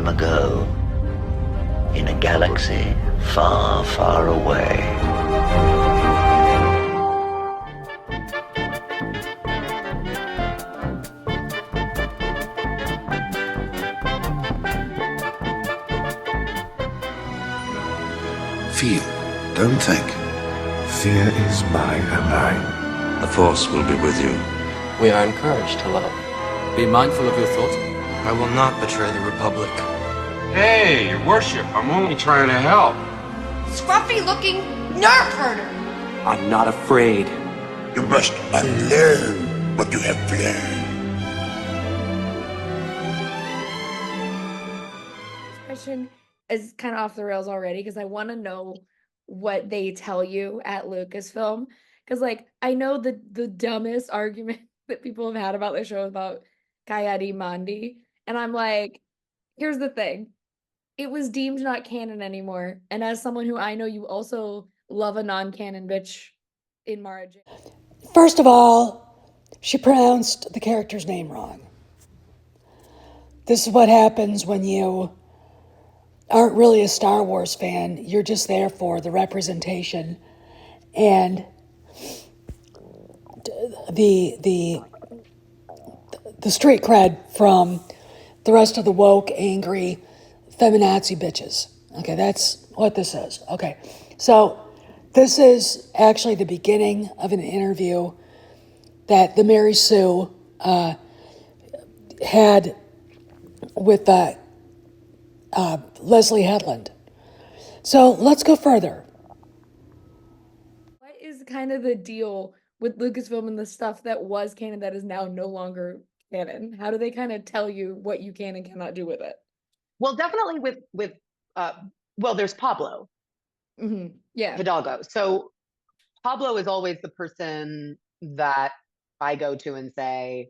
time ago, in a galaxy far, far away. Feel, don't think. Fear is my ally. The Force will be with you. We are encouraged to love. Be mindful of your thoughts. I will not betray the Republic. Hey, your worship, I'm only trying to help. Scruffy-looking nerf herder! I'm not afraid. You must unlearn what you have learned. This question is kind of off the rails already because I want to know what they tell you at Lucasfilm. Because, like, I know the dumbest argument that people have had about the show about Ki-Adi-Mundi, and I'm like, here's the thing. It was deemed not canon anymore. And as someone who I know you also love a non-canon bitch in Mara Jade. First of all, she pronounced the character's name wrong. This is what happens when you aren't really a Star Wars fan. You're just there for the representation and the street cred from the rest of the woke, angry, feminazi bitches. Okay, that's what this is. Okay, so this is actually the beginning of an interview that the Mary Sue had with Leslie Headland. So let's go further. What is kind of the deal with Lucasfilm and the stuff that was canon that is now no longer canon? How do they kind of tell you what you can and cannot do with it? Well, definitely with well, there's Pablo. Mm-hmm. Yeah. Hidalgo. So Pablo is always the person that I go to and say,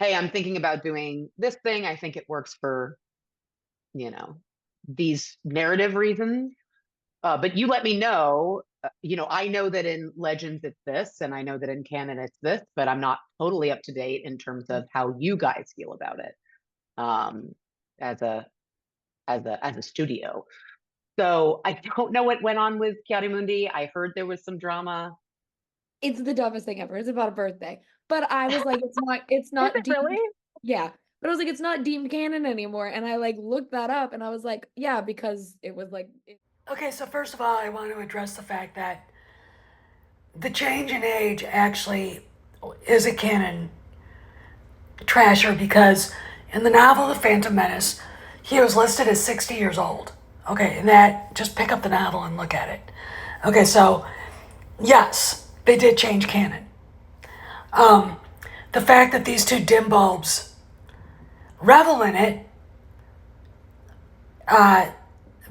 hey, I'm thinking about doing this thing. I think it works for, these narrative reasons. But you let me know. I know that in Legends it's this, and I know that in canon it's this, but I'm not totally up to date in terms of how you guys feel about it as a studio. So I don't know what went on with Ki-Adi-Mundi. I heard there was some drama. It's the dumbest thing ever. It's about a birthday. But I was like, it's not Is it really? Yeah. But I was like, it's not deemed canon anymore. And I looked that up and I was like, yeah, because it was Okay, so first of all, I want to address the fact that the change in age actually is a canon trasher because in the novel The Phantom Menace, he was listed as 60 years old. Okay, and that, just pick up the novel and look at it. Okay, so yes, they did change canon. The fact that these two dim bulbs revel in it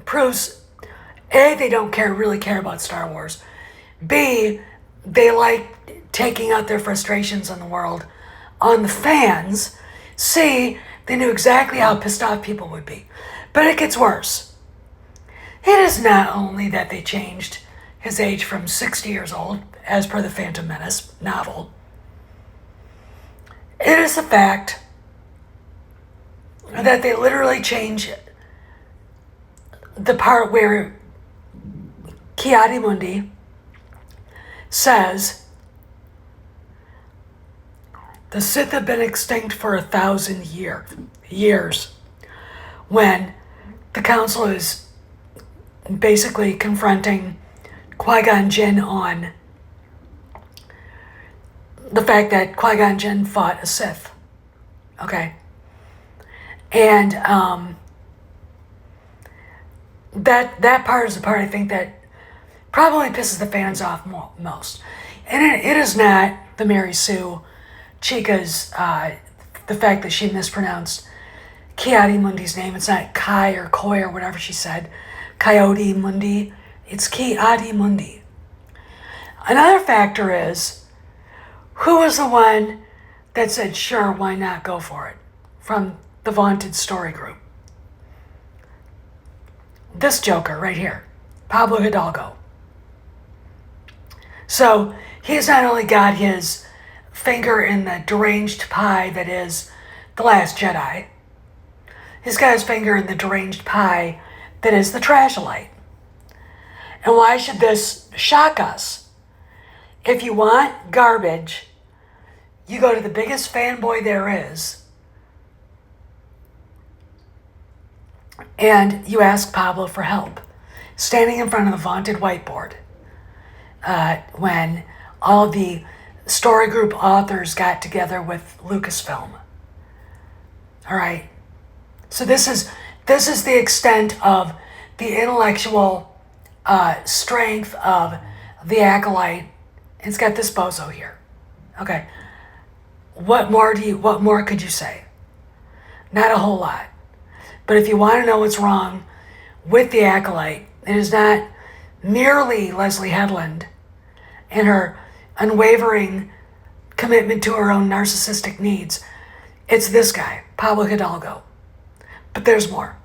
proves A, they don't really care about Star Wars. B, they like taking out their frustrations in the world on the fans. C, they knew exactly how pissed off people would be. But it gets worse. It is not only that they changed his age from 60 years old, as per the Phantom Menace novel. It is the fact that they literally change the part where Ki-Adi-Mundi says the Sith have been extinct for 1,000 years when the council is basically confronting Qui-Gon Jinn on the fact that Qui-Gon Jinn fought a Sith. Okay. And that part is the part I think that probably pisses the fans off most. And it is not the Mary Sue Chica's, the fact that she mispronounced Ki-Adi-Mundi's name. It's not Kai or Koi or whatever she said. Ki-Adi-Mundi. It's Ki-Adi-Mundi. Another factor is, who was the one that said, sure, why not go for it? From the vaunted story group. This joker right here, Pablo Hidalgo. So he's not only got his finger in the deranged pie that is The Last Jedi, He's got his finger in the deranged pie that is the trashlight. And why should this shock us? If you want garbage, you go to the biggest fanboy there is, and you ask Pablo for help, standing in front of the vaunted whiteboard when all the story group authors got together with Lucasfilm. All right. So this is the extent of the intellectual strength of the Acolyte. It's got this bozo here. Okay. What more could you say? Not a whole lot. But if you want to know what's wrong with the Acolyte, it is not merely Leslie Headland and her unwavering commitment to her own narcissistic needs. It's this guy, Pablo Hidalgo. But there's more.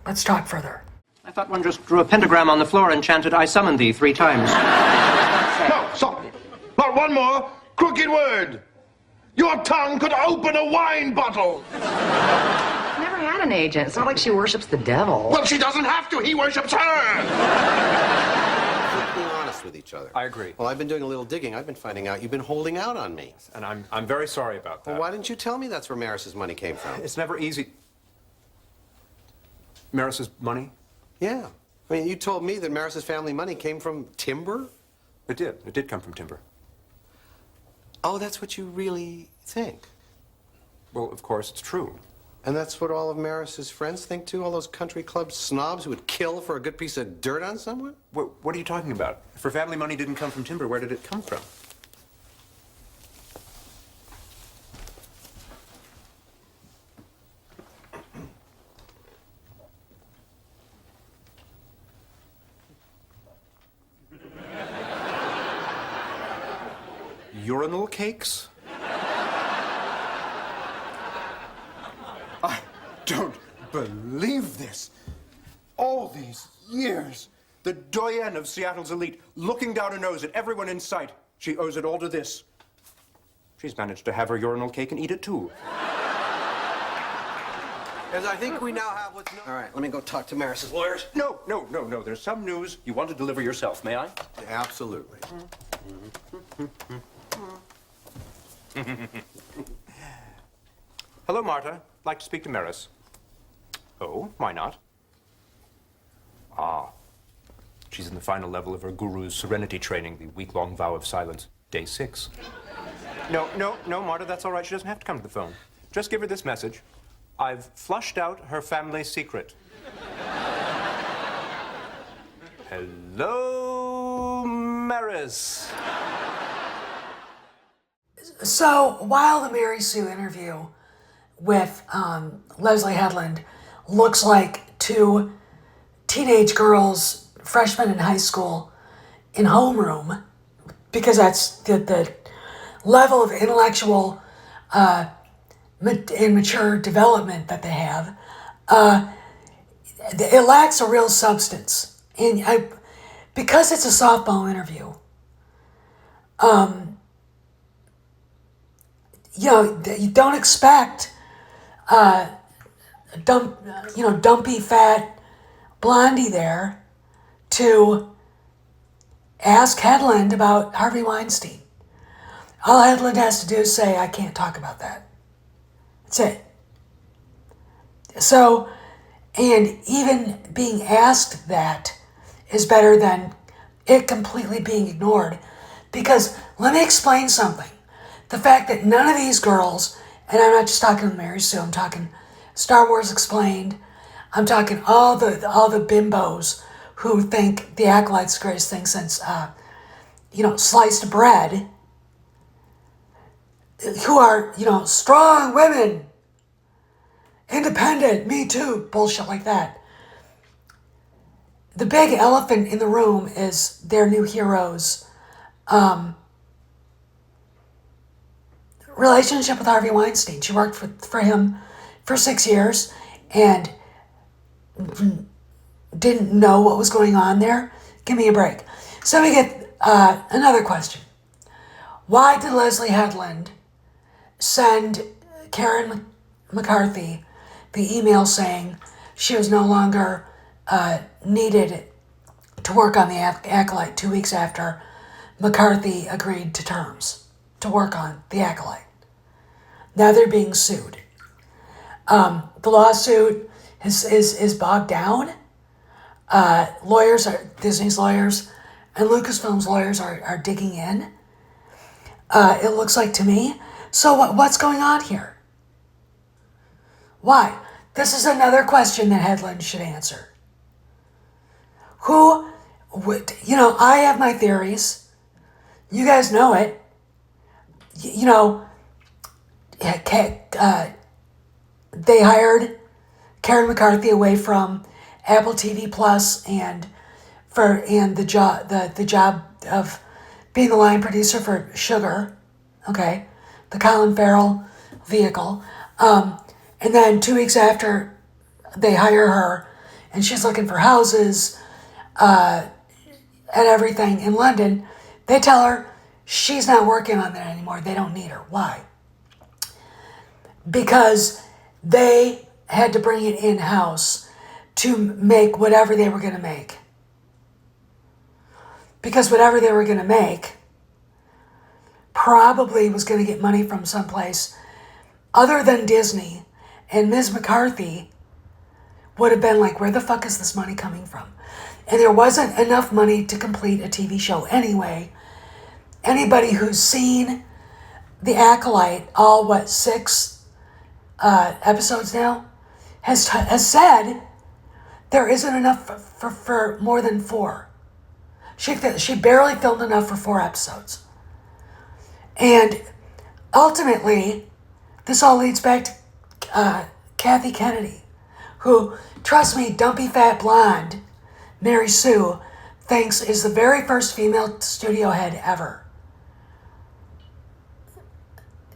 Let's talk further. I thought one just drew a pentagram on the floor and chanted, "I summon thee," 3 times. No, stop. Not one more crooked word. Your tongue could open a wine bottle. Never had an agent. It's not like she worships the devil. Well, she doesn't have to. He worships her. Being honest with each other. I agree. Well, I've been doing a little digging. I've been finding out you've been holding out on me. And I'm very sorry about that. Well, why didn't you tell me that's where Maris's money came from? It's never easy. Maris's money? Yeah. I mean, you told me that Maris's family money came from timber? It did. It did come from timber. Oh, that's what you really think? Well, of course, it's true. And that's what all of Maris's friends think, too? All those country club snobs who would kill for a good piece of dirt on someone? What are you talking about? If her family money didn't come from timber, where did it come from? Urinal cakes? I don't believe this. All these years. The doyenne of Seattle's elite, looking down her nose at everyone in sight. She owes it all to this. She's managed to have her urinal cake and eat it, too. As I think we now have what's known. All right, let me go talk to Maris's lawyers. No. There's some news you want to deliver yourself, may I? Absolutely. Hello, Marta. Like to speak to Maris. Oh, why not? Ah. She's in the final level of her guru's serenity training, the week-long vow of silence, day 6. No, Marta, that's all right. She doesn't have to come to the phone. Just give her this message. I've flushed out her family secret. Hello, Maris. So while the Mary Sue interview with Leslie Headland looks like 2 teenage girls, freshmen in high school, in homeroom, because that's the level of intellectual and mature development that they have, it lacks a real substance. And because it's a softball interview, you don't expect dumpy fat blondie there to ask Headland about Harvey Weinstein. All Headland has to do is say, "I can't talk about that." That's it. So, and even being asked that is better than it completely being ignored. Because let me explain something. The fact that none of these girls, and I'm not just talking Mary Sue, I'm talking Star Wars Explained, I'm talking all the bimbos who think the Acolyte's the greatest thing since, sliced bread, who are, strong women, independent, me too, bullshit like that. The big elephant in the room is their new hero's relationship with Harvey Weinstein. She worked for him for 6 years and didn't know what was going on there. Give me a break. So we get another question. Why did Leslie Headland send Karen McCarthy the email saying she was no longer needed to work on the Acolyte 2 weeks after McCarthy agreed to terms to work on the Acolyte. Now they're being sued. The lawsuit is bogged down. Disney's lawyers and Lucasfilm's lawyers are digging in. It looks like to me. So what's going on here? Why? This is another question that Headland should answer. Who would, I have my theories. You guys know it. They hired Karen McCarthy away from Apple TV Plus and the job of being the line producer for Sugar, okay, the Colin Farrell vehicle, and then 2 weeks after they hire her, and she's looking for houses and everything in London, they tell her she's not working on that anymore. They don't need her. Why? Because they had to bring it in-house to make whatever they were going to make. Because whatever they were going to make probably was going to get money from someplace other than Disney. And Ms. McCarthy would have been like, where the fuck is this money coming from? And there wasn't enough money to complete a TV show anyway. Anybody who's seen The Acolyte, all 6 episodes now, has said there isn't enough for more than 4. She barely filmed enough for 4 episodes. And ultimately, this all leads back to Kathy Kennedy, who, trust me, dumpy fat blonde Mary Sue thinks is the very first female studio head ever.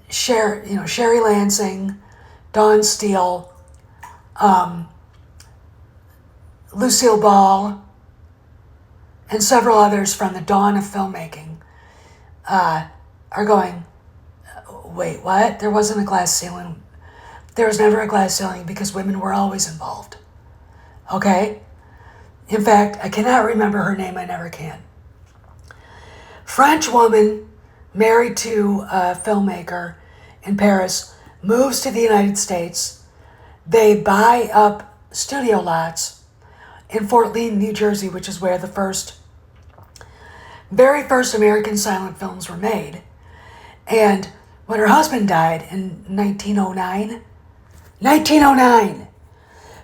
Sherry Lansing, Dawn Steele, Lucille Ball, and several others from the dawn of filmmaking are going, wait, what? There wasn't a glass ceiling. There was never a glass ceiling because women were always involved. Okay? In fact, I cannot remember her name. I never can. French woman married to a filmmaker in Paris moves to the United States. They buy up studio lots in Fort Lee, New Jersey, which is where the very first American silent films were made. And when her husband died in 1909,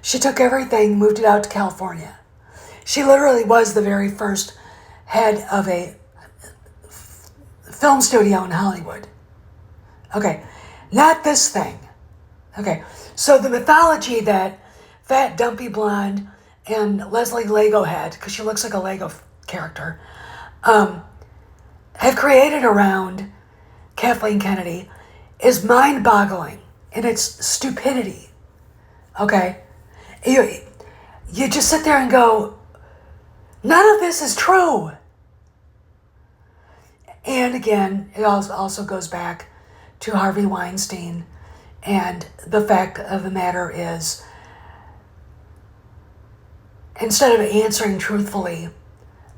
she took everything, moved it out to California. She literally was the very first head of a film studio in Hollywood. Okay, not this thing. Okay, so the mythology that fat, dumpy blonde and Leslie Lego head, because she looks like a Lego character, have created around Kathleen Kennedy is mind-boggling in its stupidity. Okay? You just sit there and go, none of this is true. And again, it also goes back to Harvey Weinstein, and the fact of the matter is, instead of answering truthfully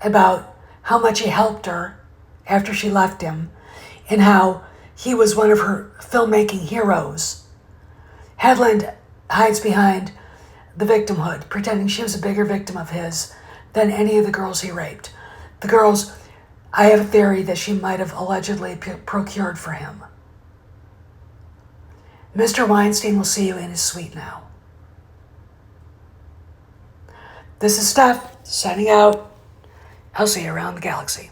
about how much he helped her after she left him and how he was one of her filmmaking heroes, Headland hides behind the victimhood, pretending she was a bigger victim of his than any of the girls he raped. The girls, I have a theory that she might have allegedly procured for him. Mr. Weinstein will see you in his suite now. This is Steph, signing out. I'll see you around the galaxy.